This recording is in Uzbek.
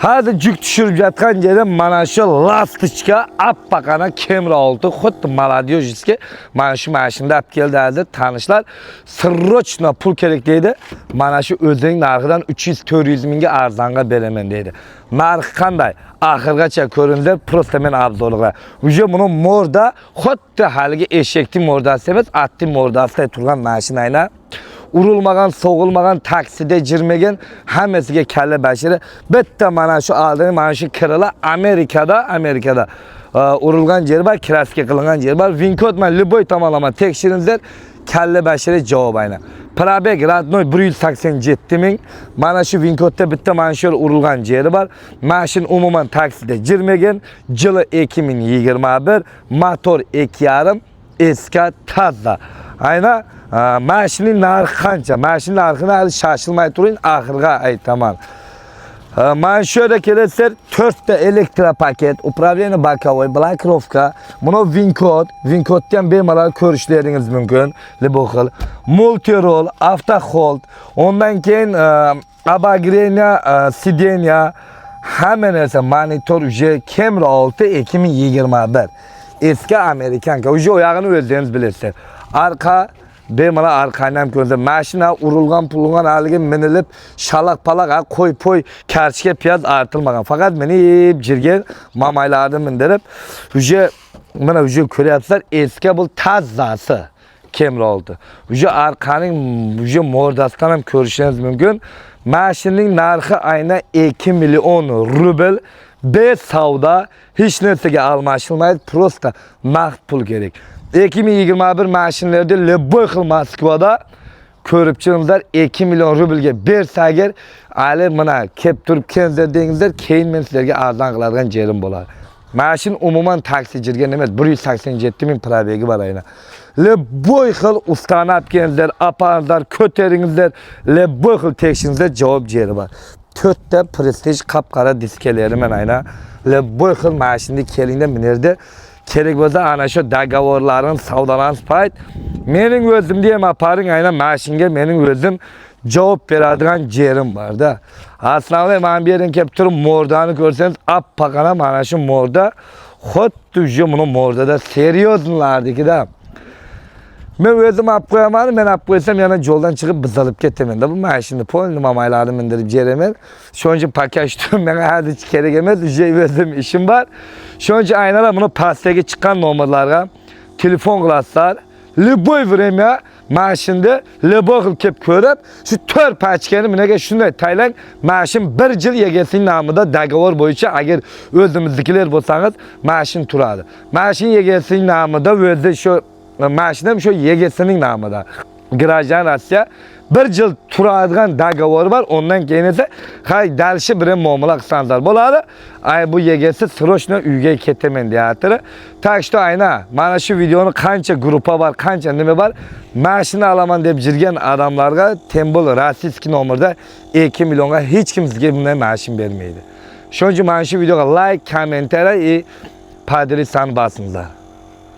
Hadi juk tushirib yotgan yerda mana shu lastichka appaqana kamera oldi. Xuddi Maladiyojskiy mana shu mashinada olib keldi hozir tanishlar. Sirrochna pul kerak deydi. Mana shu o'zining narxidan 300-400 mingga arzonga beraman deydi. Narxi qanday? Oxirgacha ko'ringlar, prosta men obzorlar. Uje buni morda xuddi haligi eshakning mordasi emas, atning mordasida turgan mashinaylar. Urulmagan, soğulmagan, takside jirmegen hammasiga kalla bashiri. Bitta mana shu aldığım mana shu kirala Amerikada urilgan yer bor, kraska qilingan yer bor. Vinkod man liboy tomonlama tekshiringizlar, kalla bashiri javob ayna. Probeg radnoy 187 ming. Mana shu vinkodda bitta mana shu urilgan yeri bor. Mashin umuman takside jirmegen, yili 2021, motor 2.5, eski taza. Ayna mashinin narxi qancha? Mashin narxini hali shoshilmay turing, oxirga aytaman. Mana shu yerda kelasizlar, 4 ta elektropaket, управление боковой, blokirovka, buni vinkodni ham bemalol ko'rishlaringiz mumkin. Liboxil, multirol, avtohold, ondan keyin обогрение сиденья, hamma narsa monitor uje kamera 6 2021. Eski Amerikanka, uje oyog'ini o'zingiz bilasizlar. Arqa bemalol arqani ham ko'rsa, mashina urilgan, pulgan haliga minilib, shalaq-palaq, qo'y karchga piyoz artilmagan. Faqat meni jirgan mamaylarni mindirib, mana ko'ryapsizlar, eski bu tazasi kamera oldi. Arqaning mordasidan ham ko'rishingiz mumkin. Mashinning narxi ayna 2 million rubl. Savdo, hech narsaga almashilmaydi, prosta naqd pul kerak. 2021 mashinlarda liboy xil Moskvada ko'rib chiqingizlar, 2 million rublga bersa agar, ali mana kelib turib kelingizlar dengizlar, keyin men sizlarga arzon qiladigan jerim bo'ladi. Mashin umuman taksi jirgan emas, 187 ming probegi bor ayna. Liboy xil ustani olib kelingizlar, aparingizlar, ko'taringizlar, liboy xil tekshiringizlar, javob jeri bor. 4 ta prestij qap-qora diskalari men ayna. Liboy xil mashinda kelingda minirdi. Kerak bo'lsa ana shu dogovorlarni savdolanib payt mening o'zimda ham aparing aynan mashinga mening o'zim javob beradigan jerim borda. Aslida men bu yerdan kelib turib mordani ko'rsangiz, appaqana mana shu morda xuddi shu buni mordada seryoznlardikida. Men o'zim olib qo'yaman, men olib qo'ysam yana yo'ldan chiqib bizalib ketaman-da bu mashinani polni mamaylarni mindirib jeraman. Shuncha pakaj turib menga hech kerak emas, o'zim ishim bor. Shuncha aynalar buni pastaga chiqqan nomerlarga telefon qilasizlar. Liboy время mashinda liboy qilib kelib ko'rib, shu 4 pachkani menga shunday taylang, mashin 1 yil egasining nomida dogovor bo'yicha agar o'zimiznikilar bo'lsangiz, mashin turadi. Mashin egasining nomida o'zi shu mashinam shu egasining nomida. Grajan Rossiya 1 yil turadigan dogovor bor. Ondan keyin esa dalshi bilan muomala qilsanlar bo'ladi. Ay bu egasi srochno uyga ketaman deyapti. Tak что ayna mana shu videoni qancha gruppa bor, qancha nima bor, mashina olaman deb jirgan odamlarga Tembol rossiyskiy nomerda 2 millionga hech kim sizga bunday mashin bermaydi. Shuning uchun mana shu videoga like, kommentariy, padrisan bosinglar.